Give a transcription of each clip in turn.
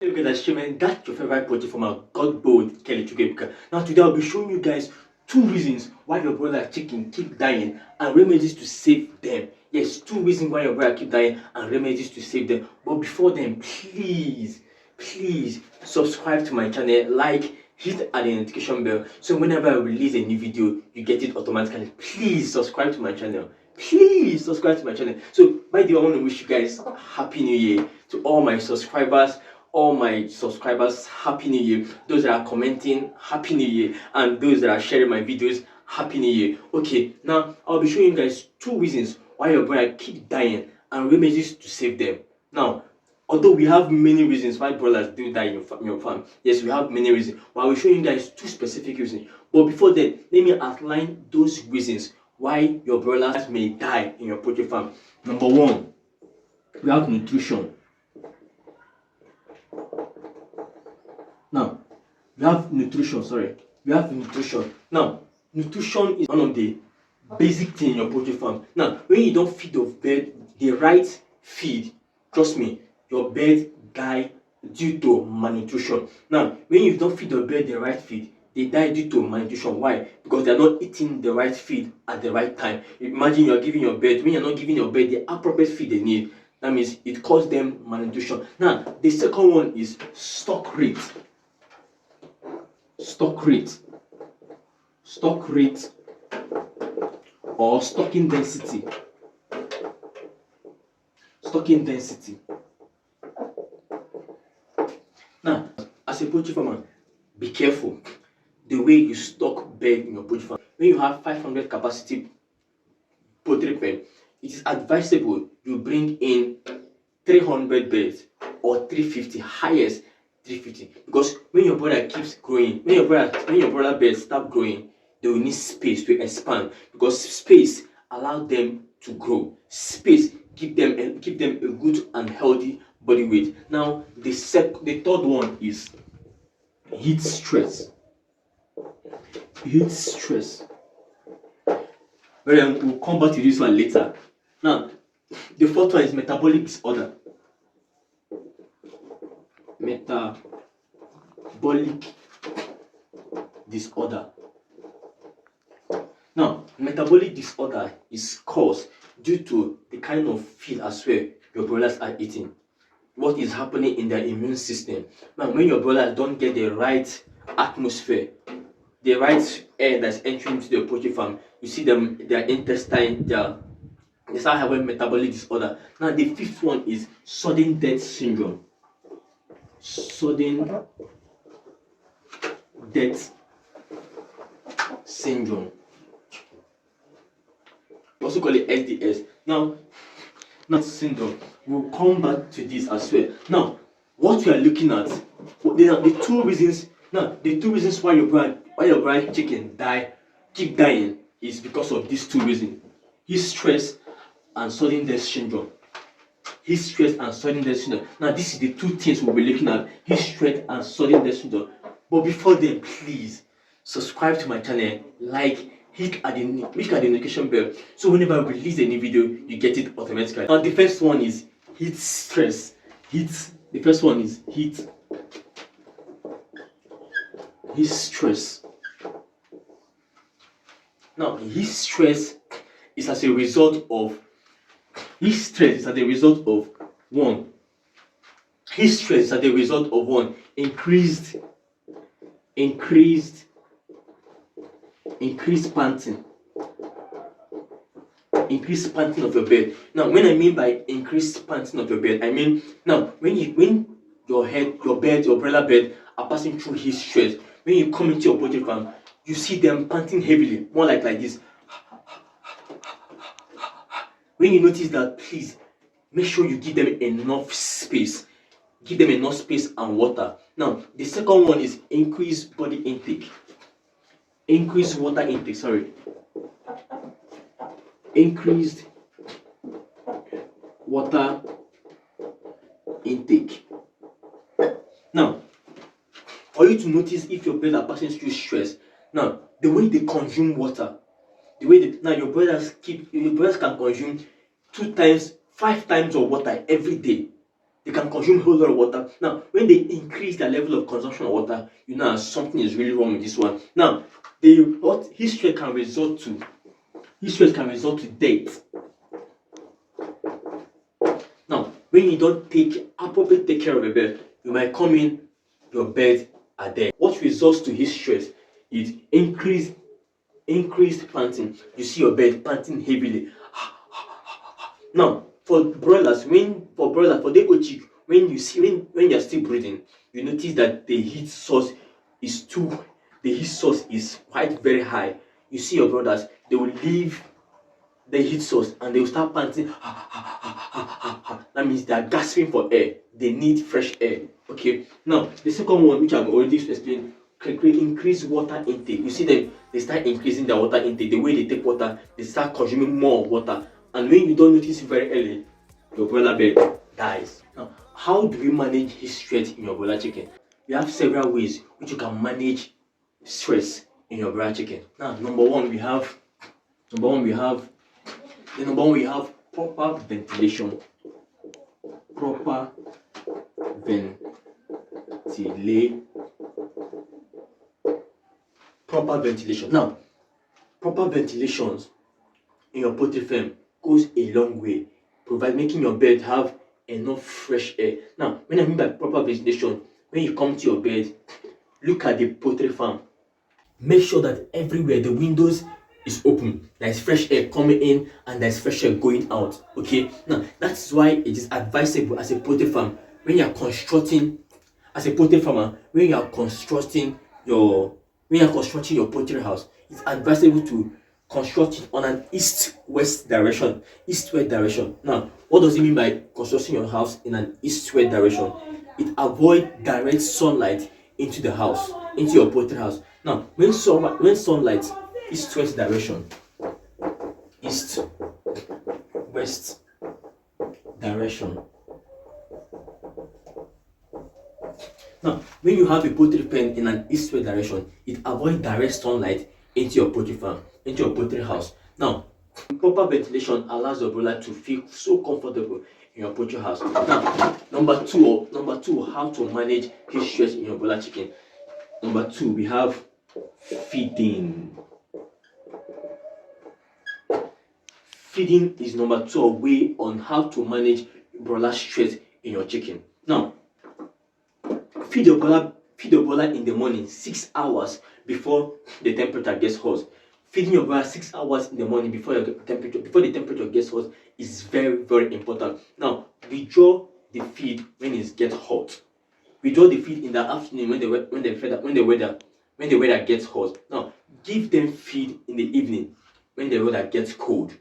Look at that stream, that's your favorite project from our God bold Kelly Chukepka. Now today I'll be showing you guys 2 reasons why your brother chicken keep dying and remedies to save them. Yes, 2 reasons why your brother keep dying and remedies to save them. But before then, please subscribe to my channel, like, hit the notification bell so whenever I release a new video, you get it automatically. Please subscribe to my channel. Please subscribe to my channel. So by the way, I want to wish you guys happy new year to all my subscribers. Happy new year. Those that are commenting, happy new year, and those that are sharing my videos, happy new year. Okay, now I'll be showing you guys 2 reasons why your brother keep dying and remedies to save them. Now, although we have many reasons why broilers do die in your farm, yes, we have many reasons, but I will show you guys 2 specific reasons. But before then, let me outline those reasons why your broilers may die in your poultry farm. Number 1, we have nutrition. Now, we have nutrition. Now, nutrition is one of the basic things in your poultry farm. Now, when you don't feed your bird the right feed, trust me, your bird die due to malnutrition. Now, when you don't feed your bird the right feed, they die due to malnutrition. Why? Because they are not eating the right feed at the right time. Imagine you are giving your bird, when you are not giving your bird the appropriate feed they need, that means it causes them malnutrition. Now, the second one is stock rate. Stock rate or stocking density. Now, as a poultry farmer, be careful the way you stock bird in your poultry farm. When you have 500 capacity poultry pen, it is advisable you bring in 300 birds or 350, highest 350, because when your brother keeps growing, when your brother birds start growing, they will need space to expand, because space allow them to grow. Space give them a good and healthy body weight. Now the third one is heat stress. We'll come back to this one later. Now the fourth one is metabolic disorder. Now, metabolic disorder is caused due to the kind of feed as well your broilers are eating. What is happening in their immune system. Now, when your broilers don't get the right atmosphere, the right air that's entering into the poultry farm, you see them, their intestine, they start having metabolic disorder. Now, the fifth one is sudden death syndrome. We also call it SDS. Now syndrome. We'll come back to this as well. Now, what we are looking at, the 2 reasons. Now, the 2 reasons why your brand chicken keep dying is because of these 2 reasons: heat stress and sudden death syndrome. Now, this is the 2 things we'll be looking at: heat stress and sudden death syndrome. But before then, please subscribe to my channel, like, hit the notification bell so whenever I release a new video, you get it automatically. Now, the first one is heat stress. The first one is heat stress. Now, heat stress is as a result of one, increased panting. Increased panting of your bird. Now, when I mean by increased panting of your bird, I mean, now when your broiler bird are passing through heat stress, when you come into your poultry farm, you see them panting heavily, more like this. When you notice that, please make sure you give them enough space. Give them enough space and water. Now, the second one is increased water intake. Increased water intake. Now, for you to notice if your birds are passing through stress, now the way they consume water, your brothers can consume 2 times, 5 times of water every day. They can consume a whole lot of water. Now, when they increase their level of consumption of water, you know something is really wrong with this one. Now, what heat stress can result to death. Now, when you don't appropriately take care of a bird, you might come in, your birds are dead. What results to heat stress is increased panting. You see your bird panting heavily. Now, for the chick, when you're still breathing, you notice that the heat source is quite very high. You see your brothers, they will leave the heat source and they will start panting. That means they are gasping for air. They need fresh air. Okay. Now, the second one, which I've already explained, can increase water intake. You see them, they start increasing their water intake. The way they take water, they start consuming more water. And when you don't notice it very early, your broiler bird dies. Now, how do we manage heat stress in your broiler chicken? We have several ways which you can manage stress in your broiler chicken. Now, number one, we have proper ventilation. Proper ventilation. Now, proper ventilations in your poultry farm goes a long way, making your bed have enough fresh air. Now, when I mean by proper ventilation, when you come to your bed, look at the poultry farm. Make sure that everywhere the windows is open, there is fresh air coming in and there is fresh air going out. Okay, now that's why it is advisable as a poultry farm, when you are constructing your poultry house, it's advisable to construct it on an east-west direction. Now, what does it mean by constructing your house in an east-west direction? It avoids direct sunlight into the house, into your poultry house. Now, when sunlight east-west direction, east-west direction. Now, when you have a poultry pen in an east-west direction, it avoids direct sunlight into your poultry farm, into your poultry house. Now, proper ventilation allows your broiler to feel so comfortable in your poultry house. Now, number two, how to manage heat stress in your broiler chicken. Number two, we have feeding. Feeding is number two way on how to manage broiler stress in your chicken. Now, feed your broiler in the morning 6 hours before the temperature gets hot. Feeding your broiler 6 hours in the morning before the temperature gets hot is very, very important. Now, withdraw the feed when it gets hot. Withdraw the feed in the afternoon when the weather gets hot. Now, give them feed in the evening when the weather gets cold.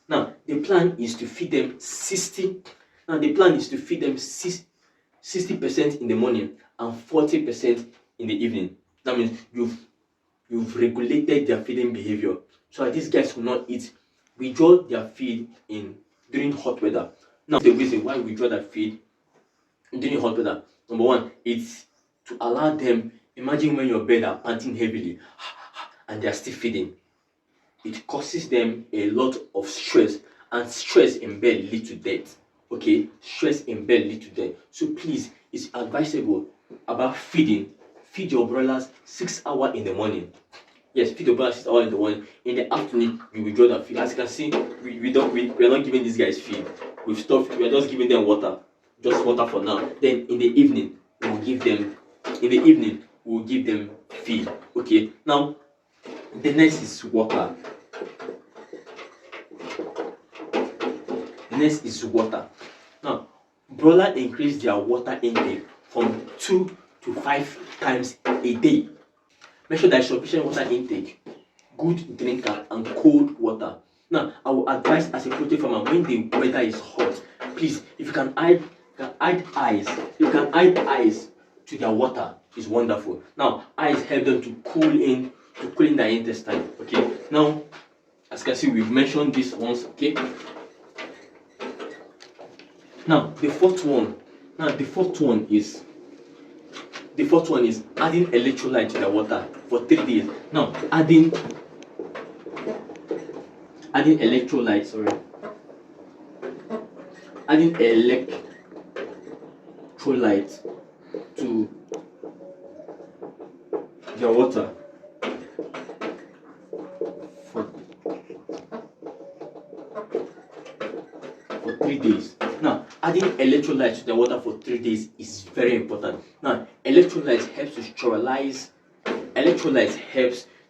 Now, the plan is to feed them 60% in the morning and 40% in the evening. That means you've regulated their feeding behavior so that these guys will not eat. Withdraw their feed during hot weather. Now, the reason why we withdraw their feed during hot weather, number one, it's to allow them. Imagine when your birds are panting heavily and they are still feeding. It causes them a lot of stress, and stress in bed leads to death. Okay, stress in bed leads to death. So please, it's advisable about feeding. Feed your broilers 6 hours in the morning. Yes, feed your broilers 6 hours in the morning. In the afternoon, we withdraw the feed. As you can see, we are not giving these guys feed. We are just giving them water, just water for now. Then in the evening, we will give them feed. Okay, now the next is water. Now, broiler increase their water intake from 2 to 5 times a day. Make sure there is sufficient water intake, good drinker, and cold water. Now, I will advise as a poultry farmer, when the weather is hot, please, if you can add ice to their water, is wonderful. Now, ice help them to cool in their intestine. Okay. Now, as you can see, we've mentioned this once. Okay. Now, the fourth one is adding electrolyte to the water for 3 days. Now, adding electrolyte. electrolyte to the water for 3 days. Now, adding electrolytes to the water for 3 days is very important. Now, electrolytes helps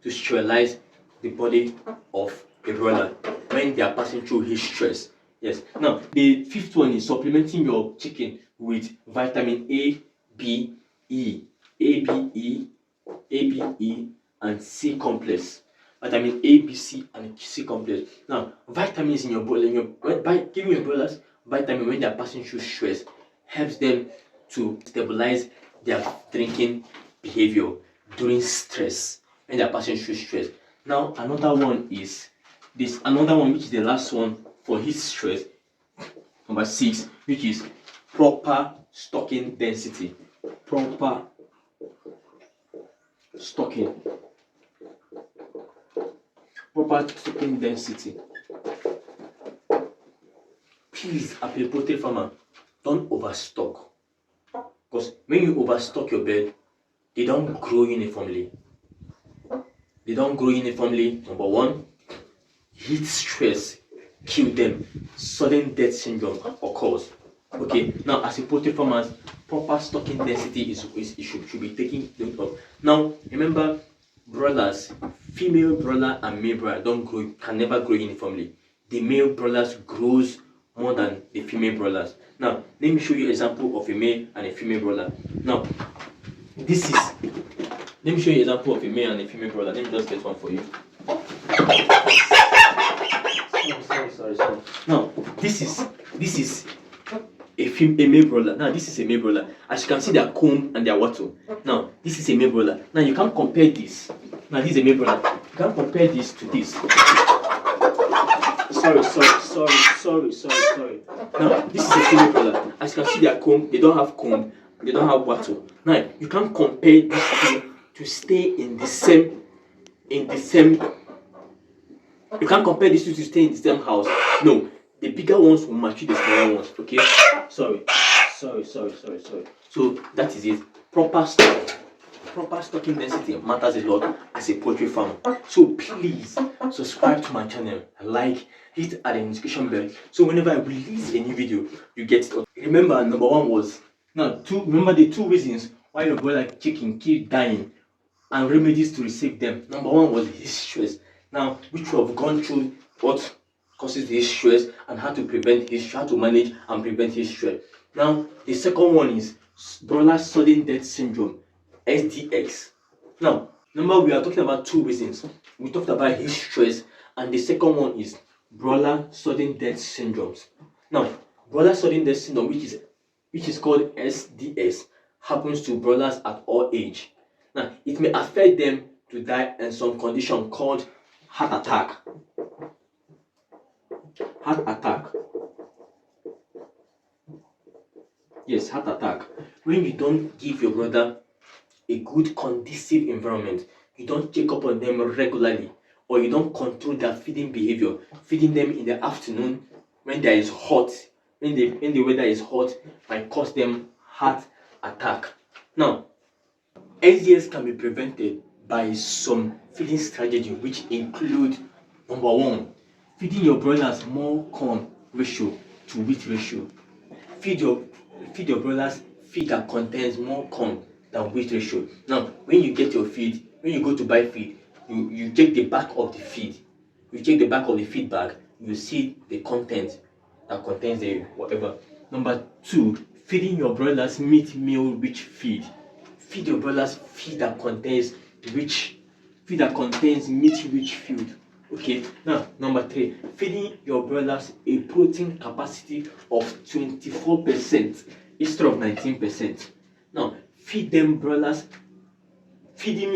to sterilize the body of a broiler when they are passing through heat stress. Yes. Now, the fifth one is supplementing your chicken with vitamin A, B, E, and C complex. Vitamin A, B, C, and C complex. Now, vitamins in your broiler, by giving your broilers vitamin when they are passing through stress, helps them to stabilize their drinking behavior during stress when they are passing through stress. Now, another one which is the last one for heat stress, number 6, which is proper stocking density. Proper stocking density. Please, as a poultry farmer, don't overstock, because when you overstock your bird, they don't grow uniformly. Number 1, heat stress kill them. Sudden death syndrome occurs. Okay, now as a poultry farmer, proper stocking density should be taken note of. Now remember, broilers, female broiler and male broiler can never grow uniformly. The male broilers grows more than the female broilers. Now let me show you an example of a male and a female broiler. Now let me show you an example of a male and a female broiler. Let me just get one for you. Sorry. Now this is a male broiler. Now this is a male broiler. As you can see, their comb and their wattle. Now this is a male broiler. Now you can't compare this. Now this is a male broiler. You can't compare this to this. Sorry. Now this is a female broiler. As you can see, their comb, they don't have comb, they don't have wattle. Now you can't compare these two to stay in the same. You can't compare these two to stay in the same house. No, the bigger ones will match the smaller ones. Okay. Sorry. So that is it. Proper stocking density matters a lot as a poultry farmer. So please subscribe to my channel, hit at the notification bell, so whenever I release a new video, you get it. Remember, number 1 was remember the 2 reasons why your broiler chicken keep dying and remedies to receive them. Number 1 was heat stress. Now, which we have gone through what causes heat stress and how to manage and prevent heat stress. Now, the second one is broiler sudden death syndrome, SDX. Now, remember, we are talking about 2 reasons. We talked about heat stress, and the second one is broiler sudden death syndromes. Now, broiler sudden death syndrome, which is called SDS, happens to broilers at all age. Now, it may affect them to die in some condition called heart attack. Yes, heart attack. When you don't give your brother a good conducive environment, you don't check up on them regularly, or you don't control their feeding behavior, feeding them in the afternoon when the weather is hot, might cause them heart attack. Now, SDS can be prevented by some feeding strategy, which include number 1, feeding your broilers more corn ratio to wheat ratio. Feed your broilers feed that contains more corn than wheat ratio. Now, when you get your feed, when you go to buy feed, you check the back of the feed. You check the back of the feed bag, you see the content that contains the whatever. Number 2, feeding your broilers meat meal rich feed. Feed your broilers feed that contains meat rich food. Okay. Now, number 3, feeding your broilers a protein capacity of 24% instead of 19%. Now, feeding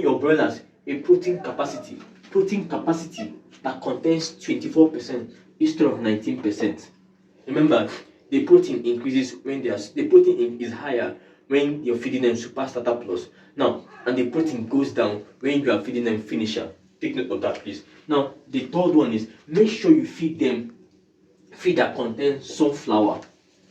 your broilers a protein capacity that contains 24% instead of 19%. Remember, the protein increases when the protein is higher when you're feeding them super starter plus. Now, and the protein goes down when you are feeding them finisher. Take note of that, please. Now, the third one is make sure you feed that contains sunflower.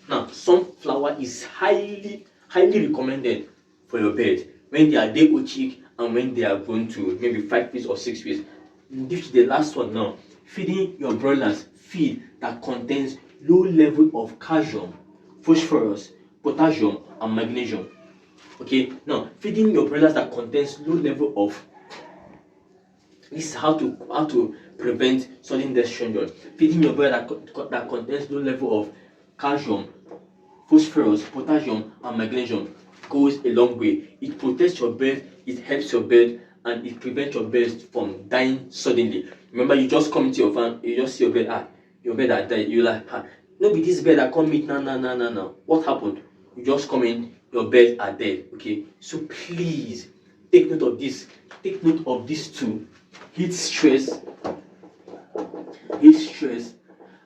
Now, sunflower is highly highly recommended for your bird when they are day old chick and when they are grown to maybe 5 weeks or 6 weeks. This is the last one now. Feeding your broilers feed that contains low level of calcium, phosphorus, potassium, and magnesium. Okay, now feeding your broilers that contains low level of, this is how to prevent sudden death syndrome. Feeding your broiler that contains low level of calcium, phosphorus, potassium, and magnesium goes a long way. It protects your bird, it helps your bird, and it prevents your birds from dying suddenly. Remember, you just come into your farm, you just see your bird, your bird that died. You're like, no be this bird that come meet now. What happened? You just come in, your birds are dead. Okay, so please take note of this. Take note of this too. Heat stress,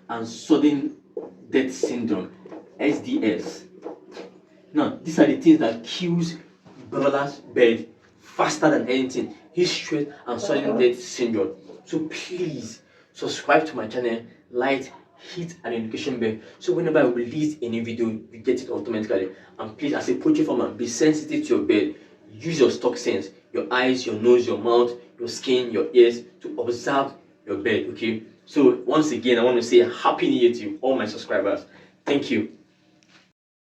and sudden death syndrome, SDS. Now, these are the things that kills broilers bird faster than anything. Heat stress and sudden death syndrome. So please subscribe to my channel, like, hit an notification bell, so whenever I release a new video, you get it automatically. And please, as a poultry farmer, be sensitive to your bird. Use your stock sense, your eyes, your nose, your mouth, your skin, your ears to observe your bird. Okay. So once again, I want to say Happy New Year to all my subscribers. Thank you.